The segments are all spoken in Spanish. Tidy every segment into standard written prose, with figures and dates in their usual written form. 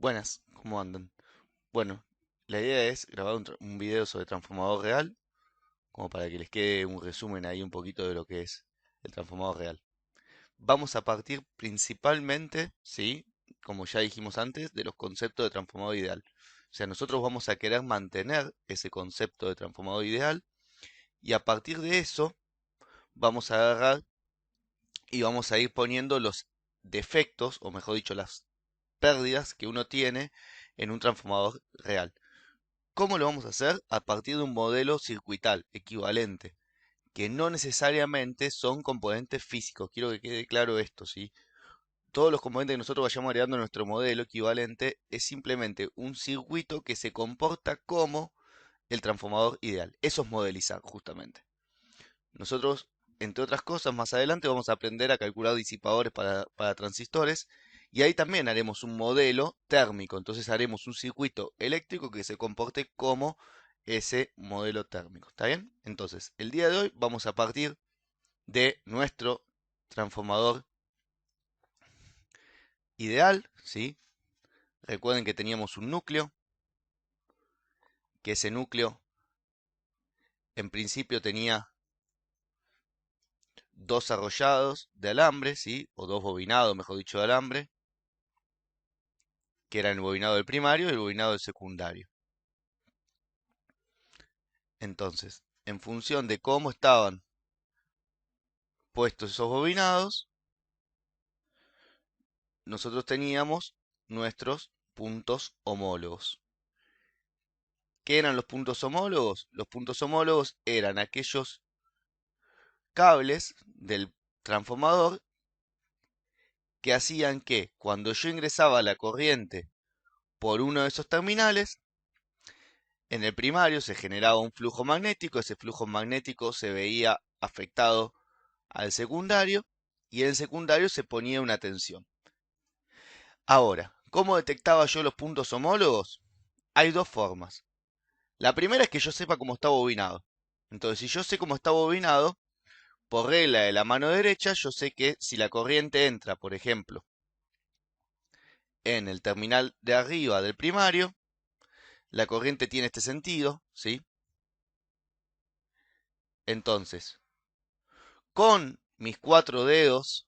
Buenas, ¿cómo andan? Bueno, la idea es grabar un video sobre transformador real, como para que les quede un resumen ahí un poquito de lo que es el transformador real. Vamos a partir principalmente, sí, como ya dijimos antes, de los conceptos de transformador ideal. O sea, nosotros vamos a querer mantener ese concepto de transformador ideal y a partir de eso vamos a agarrar y vamos a ir poniendo los defectos, o mejor dicho, las pérdidas que uno tiene en un transformador real. ¿Cómo lo vamos a hacer? A partir de un modelo circuital equivalente, que no necesariamente son componentes físicos. Quiero que quede claro esto, ¿sí? Todos los componentes que nosotros vayamos agregando a nuestro modelo equivalente es simplemente un circuito que se comporta como el transformador ideal. Eso es modelizar, justamente. Nosotros, entre otras cosas, más adelante vamos a aprender a calcular disipadores para transistores y ahí también haremos un modelo térmico. Entonces haremos un circuito eléctrico que se comporte como ese modelo térmico. ¿Está bien? Entonces, el día de hoy vamos a partir de nuestro transformador ideal, ¿sí? Recuerden que teníamos un núcleo, que ese núcleo en principio tenía dos arrollados de alambre, ¿sí? O dos bobinados, mejor dicho, de alambre, que eran el bobinado del primario y el bobinado del secundario. Entonces, en función de cómo estaban puestos esos bobinados, nosotros teníamos nuestros puntos homólogos. ¿Qué eran los puntos homólogos? Los puntos homólogos eran aquellos cables del transformador que hacían que cuando yo ingresaba la corriente por uno de esos terminales, en el primario se generaba un flujo magnético, ese flujo magnético se veía afectado al secundario y en el secundario se ponía una tensión. Ahora, ¿cómo detectaba yo los puntos homólogos? Hay dos formas. La primera es que yo sepa cómo está bobinado. Entonces, si yo sé cómo está bobinado, por regla de la mano derecha, yo sé que si la corriente entra, por ejemplo, en el terminal de arriba del primario, la corriente tiene este sentido, ¿sí? Entonces, con mis cuatro dedos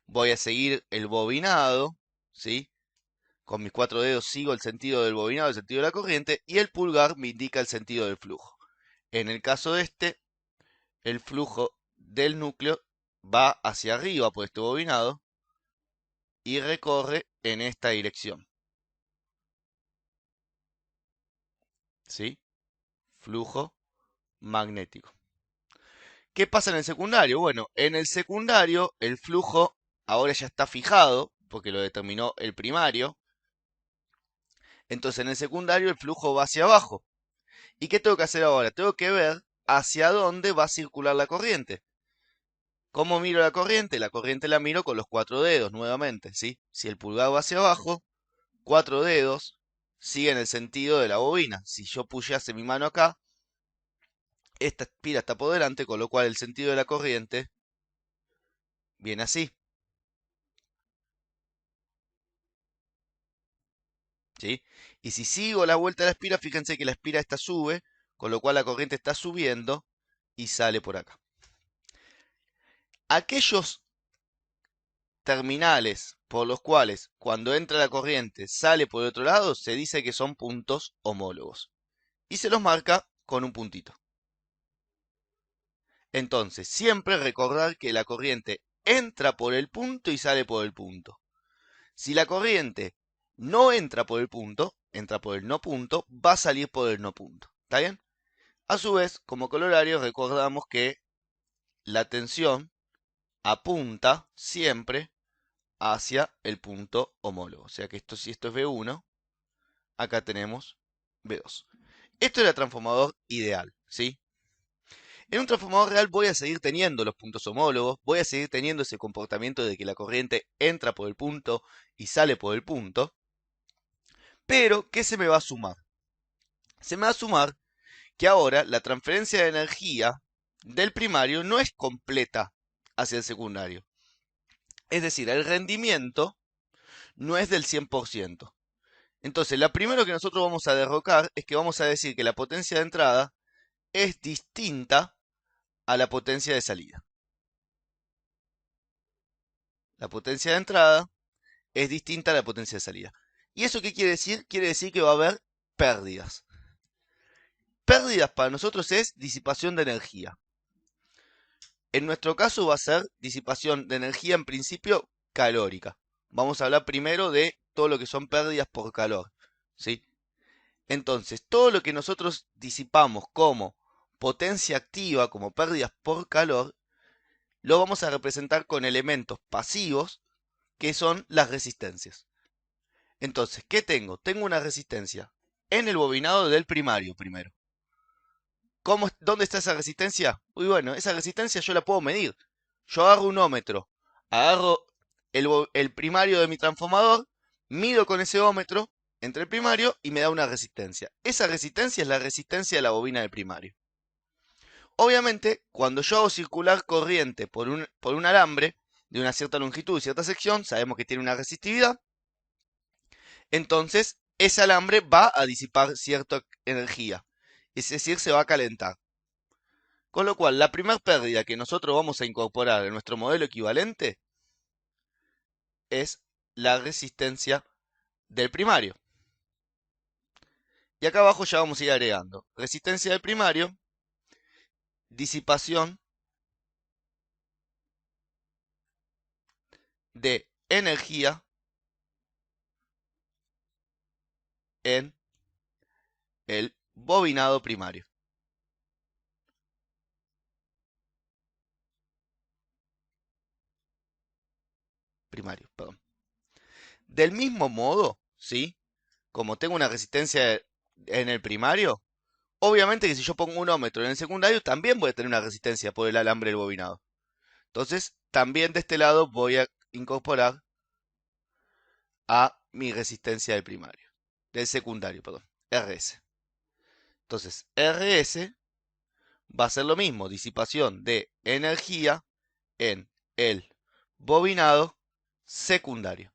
voy a seguir el bobinado, ¿sí? Con mis cuatro dedos sigo el sentido del bobinado, el sentido de la corriente, y el pulgar me indica el sentido del flujo. En el caso de este, el flujo del núcleo va hacia arriba por este bobinado y recorre en esta dirección. ¿Sí? Flujo magnético. ¿Qué pasa en el secundario? Bueno, en el secundario el flujo ahora ya está fijado, porque lo determinó el primario. Entonces en el secundario el flujo va hacia abajo. ¿Y qué tengo que hacer ahora? Tengo que ver hacia dónde va a circular la corriente. ¿Cómo miro la corriente? La corriente la miro con los cuatro dedos nuevamente, ¿sí? Si el pulgar va hacia abajo, cuatro dedos siguen el sentido de la bobina. Si yo pusiese mi mano acá, esta espira está por delante, con lo cual el sentido de la corriente viene así, ¿sí? Y si sigo la vuelta de la espira, fíjense que la espira esta sube, con lo cual la corriente está subiendo y sale por acá. Aquellos terminales por los cuales cuando entra la corriente sale por el otro lado, se dice que son puntos homólogos. Y se los marca con un puntito. Entonces, siempre recordar que la corriente entra por el punto y sale por el punto. Si la corriente no entra por el punto, entra por el no punto, va a salir por el no punto. ¿Está bien? A su vez, como colorario, recordamos que la tensión apunta siempre hacia el punto homólogo. O sea que si esto es B1, acá tenemos B2. Esto es el transformador ideal, ¿sí? En un transformador real voy a seguir teniendo los puntos homólogos, voy a seguir teniendo ese comportamiento de que la corriente entra por el punto y sale por el punto, pero ¿qué se me va a sumar? Se me va a sumar que ahora la transferencia de energía del primario no es completa hacia el secundario. Es decir, el rendimiento no es del 100%. Entonces, lo primero que nosotros vamos a derrocar es que vamos a decir que la potencia de entrada es distinta a la potencia de salida. La potencia de entrada es distinta a la potencia de salida. ¿Y eso qué quiere decir? Quiere decir que va a haber pérdidas. Pérdidas para nosotros es disipación de energía. En nuestro caso va a ser disipación de energía en principio calórica. Vamos a hablar primero de todo lo que son pérdidas por calor, ¿sí? Entonces, todo lo que nosotros disipamos como potencia activa, como pérdidas por calor, lo vamos a representar con elementos pasivos que son las resistencias. Entonces, ¿qué tengo? Tengo una resistencia en el bobinado del primario primero. ¿Dónde está esa resistencia? Muy bueno, esa resistencia yo la puedo medir. Yo agarro un ómetro, agarro el primario de mi transformador, mido con ese ómetro entre el primario y me da una resistencia. Esa resistencia es la resistencia de la bobina del primario. Obviamente, cuando yo hago circular corriente por un alambre de una cierta longitud y cierta sección, sabemos que tiene una resistividad, entonces ese alambre va a disipar cierta energía, es decir, se va a calentar. Con lo cual, la primera pérdida que nosotros vamos a incorporar en nuestro modelo equivalente es la resistencia del primario. Y acá abajo ya vamos a ir agregando resistencia del primario, disipación de energía en el bobinado primario. Primario, perdón. Del mismo modo, ¿sí? Como tengo una resistencia en el primario, obviamente que si yo pongo un ómetro en el secundario, también voy a tener una resistencia por el alambre del bobinado. Entonces, también de este lado voy a incorporar a mi resistencia del primario, del secundario, perdón, RS. Entonces, RS va a ser lo mismo, disipación de energía en el bobinado secundario.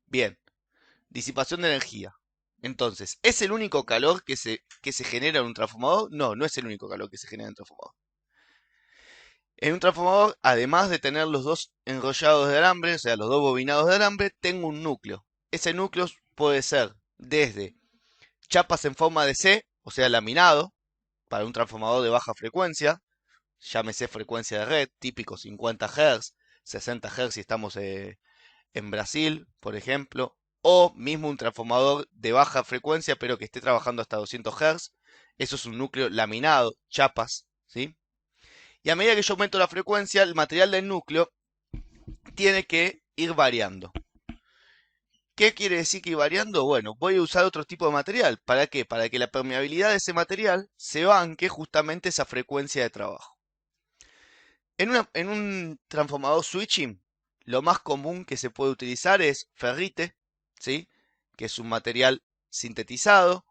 Bien, disipación de energía. Entonces, ¿es el único calor que se genera en un transformador? No, no es el único calor que se genera en un transformador. En un transformador, además de tener los dos enrollados de alambre, o sea, los dos bobinados de alambre, tengo un núcleo. Ese núcleo puede ser desde chapas en forma de C, o sea, laminado, para un transformador de baja frecuencia, llámese frecuencia de red, típico 50 Hz, 60 Hz si estamos en Brasil, por ejemplo, o mismo un transformador de baja frecuencia, pero que esté trabajando hasta 200 Hz. Eso es un núcleo laminado, chapas, ¿sí? Y a medida que yo aumento la frecuencia, el material del núcleo tiene que ir variando. ¿Qué quiere decir que ir variando? Bueno, voy a usar otro tipo de material. ¿Para qué? Para que la permeabilidad de ese material se banque justamente esa frecuencia de trabajo. En un transformador switching, lo más común que se puede utilizar es ferrite, ¿sí? Que es un material sintetizado,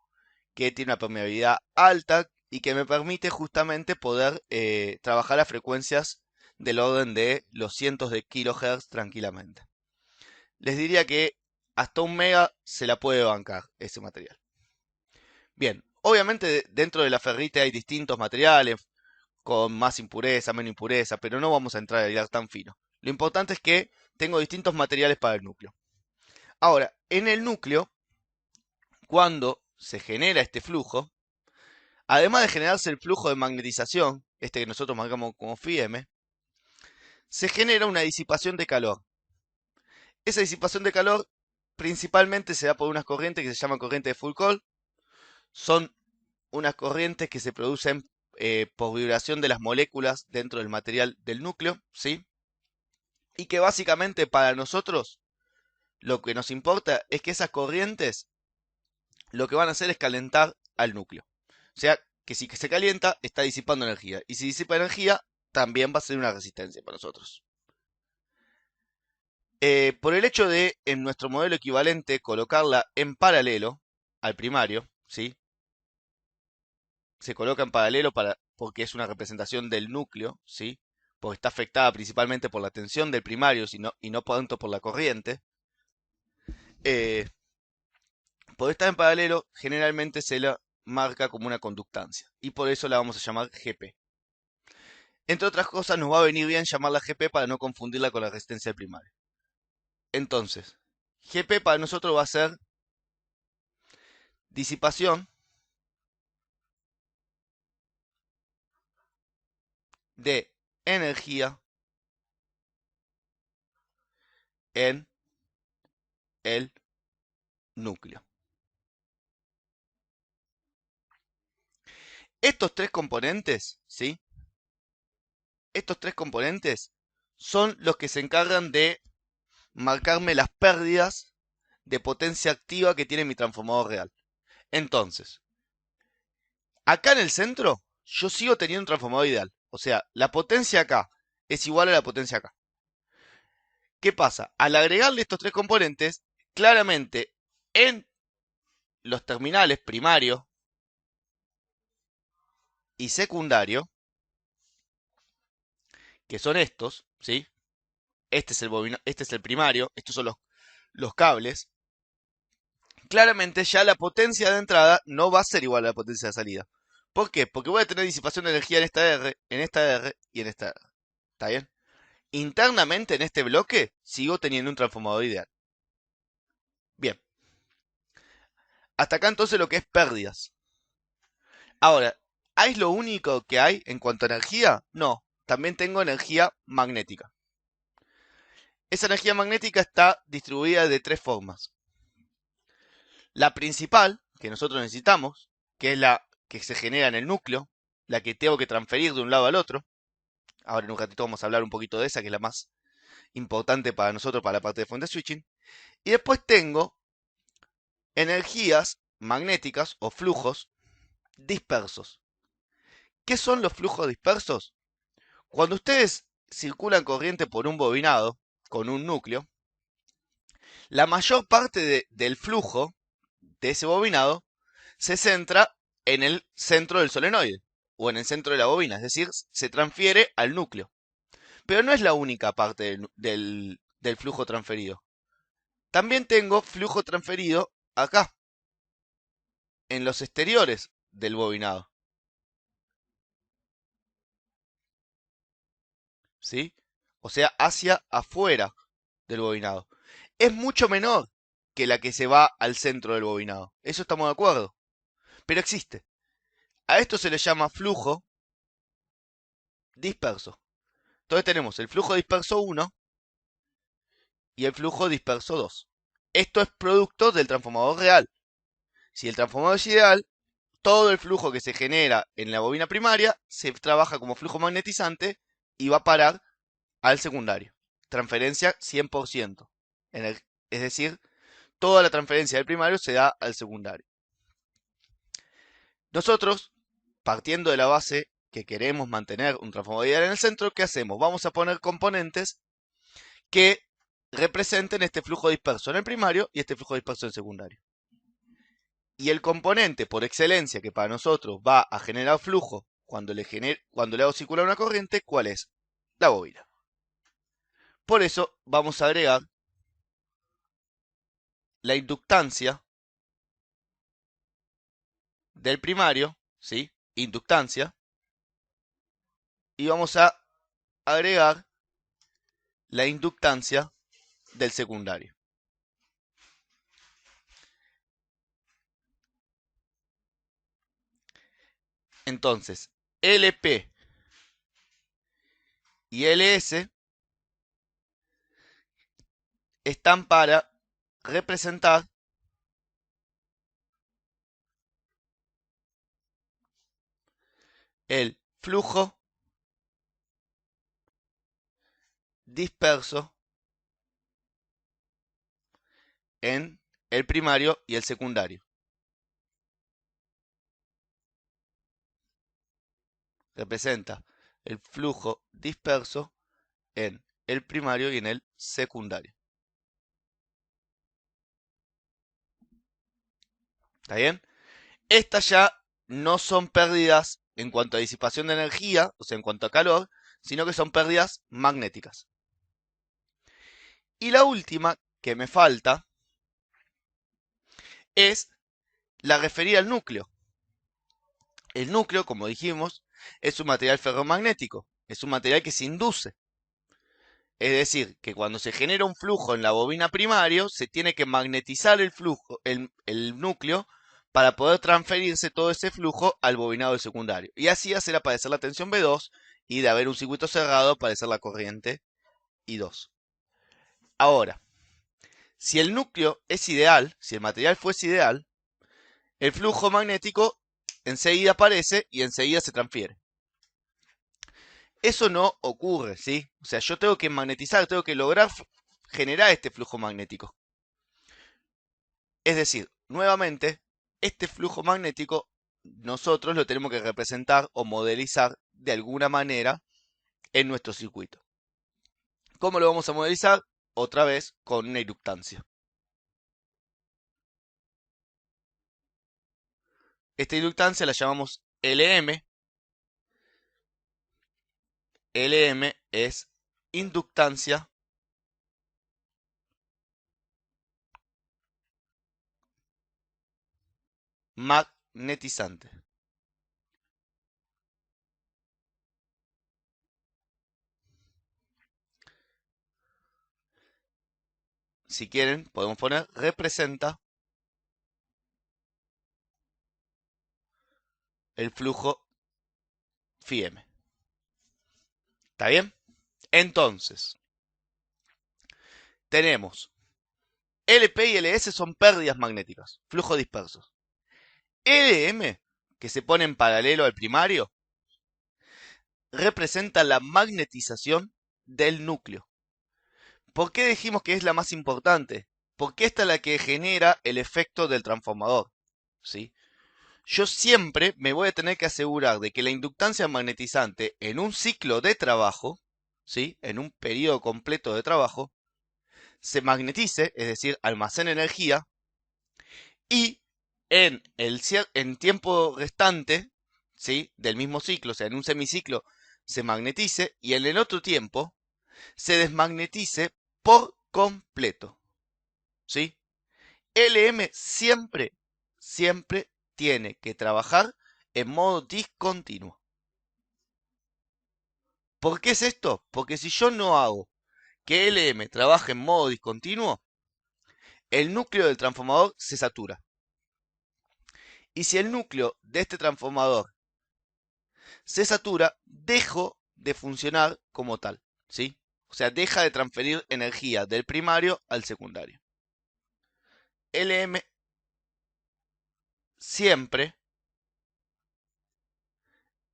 que tiene una permeabilidad alta y que me permite justamente poder trabajar a frecuencias del orden de los cientos de kilohertz tranquilamente. Les diría que hasta un mega se la puede bancar ese material. Bien, obviamente dentro de la ferrite hay distintos materiales con más impureza, menos impureza, pero no vamos a entrar a hilar tan fino. Lo importante es que tengo distintos materiales para el núcleo. Ahora, en el núcleo, cuando se genera este flujo, además de generarse el flujo de magnetización, este que nosotros marcamos como FIM, se genera una disipación de calor. Esa disipación de calor principalmente se da por unas corrientes que se llaman corrientes de Foucault. Son unas corrientes que se producen por vibración de las moléculas dentro del material del núcleo, ¿sí? Y que básicamente para nosotros lo que nos importa es que esas corrientes lo que van a hacer es calentar al núcleo. O sea, que si se calienta, está disipando energía. Y si disipa energía, también va a ser una resistencia para nosotros. Por el hecho de, en nuestro modelo equivalente, colocarla en paralelo al primario, ¿sí? Se coloca en paralelo porque es una representación del núcleo, ¿sí? porque está afectada principalmente por la tensión del primario y no tanto por la corriente. Por estar en paralelo, generalmente se la marca como una conductancia, y por eso la vamos a llamar GP. Entre otras cosas, nos va a venir bien llamarla GP para no confundirla con la resistencia del primario. Entonces, GP para nosotros va a ser disipación de energía en el núcleo. Estos tres componentes, ¿sí? Estos tres componentes son los que se encargan de marcarme las pérdidas de potencia activa que tiene mi transformador real. Entonces, acá en el centro, yo sigo teniendo un transformador ideal. O sea, la potencia acá es igual a la potencia acá. ¿Qué pasa? Al agregarle estos tres componentes, claramente en los terminales primario y secundario, que son estos, ¿sí? Este es el primario, estos son los cables. Claramente ya la potencia de entrada no va a ser igual a la potencia de salida. ¿Por qué? Porque voy a tener disipación de energía en esta R, en esta R y en esta R. ¿Está bien? Internamente en este bloque sigo teniendo un transformador ideal. Bien. Hasta acá entonces lo que es pérdidas. Ahora, ¿es lo único que hay en cuanto a energía? No. También tengo energía magnética. Esa energía magnética está distribuida de tres formas. La principal, que nosotros necesitamos, que es la que se genera en el núcleo, la que tengo que transferir de un lado al otro. Ahora en un ratito vamos a hablar un poquito de esa, que es la más importante para nosotros, para la parte de fuente switching. Y después tengo energías magnéticas o flujos dispersos. ¿Qué son los flujos dispersos? Cuando ustedes circulan corriente por un bobinado con un núcleo, la mayor parte del flujo de ese bobinado se centra en el centro del solenoide o en el centro de la bobina, es decir, se transfiere al núcleo. Pero no es la única parte del flujo transferido. También tengo flujo transferido acá, en los exteriores del bobinado. ¿Sí? O sea, hacia afuera del bobinado. Es mucho menor que la que se va al centro del bobinado. Eso estamos de acuerdo. Pero existe. A esto se le llama flujo disperso. Entonces tenemos el flujo disperso 1 y el flujo disperso 2. Esto es producto del transformador real. Si el transformador es ideal, todo el flujo que se genera en la bobina primaria se trabaja como flujo magnetizante y va a parar al secundario. Transferencia 100%. Es decir, toda la transferencia del primario se da al secundario. Nosotros, partiendo de la base que queremos mantener un transformador ideal en el centro, ¿qué hacemos? Vamos a poner componentes que representen este flujo disperso en el primario y este flujo disperso en el secundario. Y el componente por excelencia que para nosotros va a generar flujo cuando le hago circular una corriente, ¿cuál es? La bobina. Por eso vamos a agregar la inductancia del primario, ¿sí? Inductancia. Y vamos a agregar la inductancia del secundario. Entonces, LP y LS están para representar el flujo disperso en el primario y el secundario. Representa el flujo disperso en el primario y en el secundario. ¿Está bien? Estas ya no son pérdidas en cuanto a disipación de energía, o sea, en cuanto a calor, sino que son pérdidas magnéticas. Y la última que me falta es la referida al núcleo. El núcleo, como dijimos, es un material ferromagnético, es un material que se induce. Es decir, que cuando se genera un flujo en la bobina primario, se tiene que magnetizar el flujo, el núcleo, para poder transferirse todo ese flujo al bobinado del secundario. Y así hacer aparecer la tensión B2 y de haber un circuito cerrado aparecer la corriente I2. Ahora, si el núcleo es ideal, si el material fuese ideal, el flujo magnético enseguida aparece y enseguida se transfiere. Eso no ocurre, ¿sí? O sea, yo tengo que magnetizar, tengo que lograr generar este flujo magnético. Es decir, nuevamente, este flujo magnético nosotros lo tenemos que representar o modelizar de alguna manera en nuestro circuito. ¿Cómo lo vamos a modelizar? Otra vez con una inductancia. Esta inductancia la llamamos LM. LM es inductancia magnetizante. Si quieren, podemos poner representa el flujo φm. ¿Está bien? Entonces, tenemos LP y LS son pérdidas magnéticas, flujos dispersos. LM, que se pone en paralelo al primario, representa la magnetización del núcleo. ¿Por qué dijimos que es la más importante? Porque esta es la que genera el efecto del transformador, ¿sí? Yo siempre me voy a tener que asegurar de que la inductancia magnetizante en un ciclo de trabajo, ¿sí? En un periodo completo de trabajo, se magnetice, es decir, almacene energía, y en tiempo restante, ¿sí? Del mismo ciclo, o sea, en un semiciclo, se magnetice, y en el otro tiempo se desmagnetice por completo, ¿sí? LM siempre, siempre tiene que trabajar en modo discontinuo. ¿Por qué es esto? Porque si yo no hago que LM trabaje en modo discontinuo, el núcleo del transformador se satura. Y si el núcleo de este transformador se satura, dejo de funcionar como tal, ¿sí? O sea, deja de transferir energía del primario al secundario. LM siempre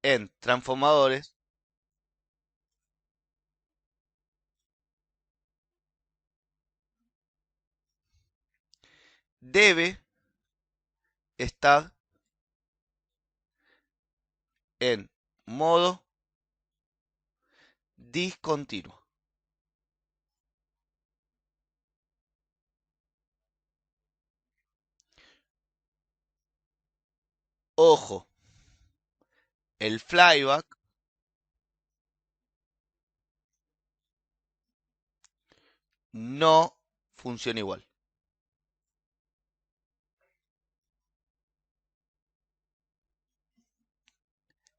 en transformadores debe estar en modo discontinuo. Ojo, el flyback no funciona igual.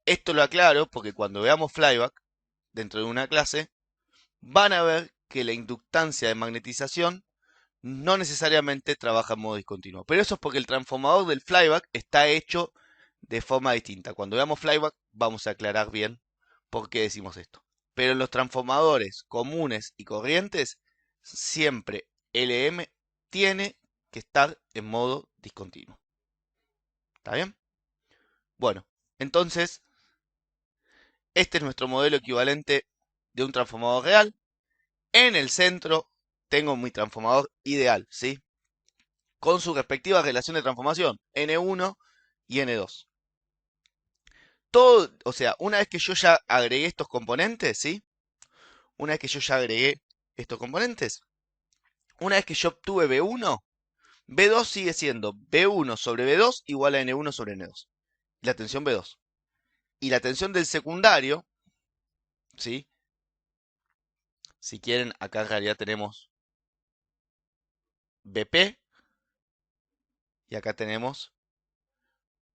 Esto lo aclaro porque cuando veamos flyback dentro de una clase, van a ver que la inductancia de magnetización no necesariamente trabaja en modo discontinuo. Pero eso es porque el transformador del flyback está hecho de forma distinta. Cuando veamos flyback vamos a aclarar bien por qué decimos esto. Pero en los transformadores comunes y corrientes, siempre LM tiene que estar en modo discontinuo. ¿Está bien? Bueno, entonces, este es nuestro modelo equivalente de un transformador real. En el centro tengo mi transformador ideal, ¿sí? Con su respectiva relación de transformación, N1 y N2. Todo, o sea, una vez que yo ya agregué estos componentes, ¿sí? Una vez que yo ya agregué estos componentes, una vez que yo obtuve B1, B2 sigue siendo B1 sobre B2 igual a N1 sobre N2. La tensión B2. Y la tensión del secundario, ¿sí? Si quieren, acá en realidad tenemos BP y acá tenemos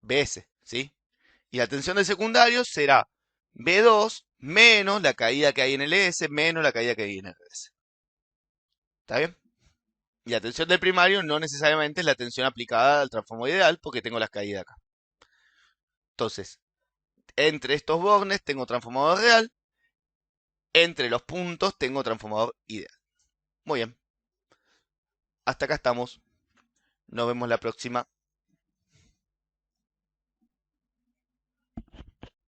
BS, ¿sí? Y la tensión del secundario será B2 menos la caída que hay en el S menos la caída que hay en el S. ¿Está bien? Y la tensión del primario no necesariamente es la tensión aplicada al transformador ideal porque tengo las caídas acá. Entonces, entre estos bornes tengo transformador real, entre los puntos tengo transformador ideal. Muy bien, hasta acá estamos. Nos vemos la próxima.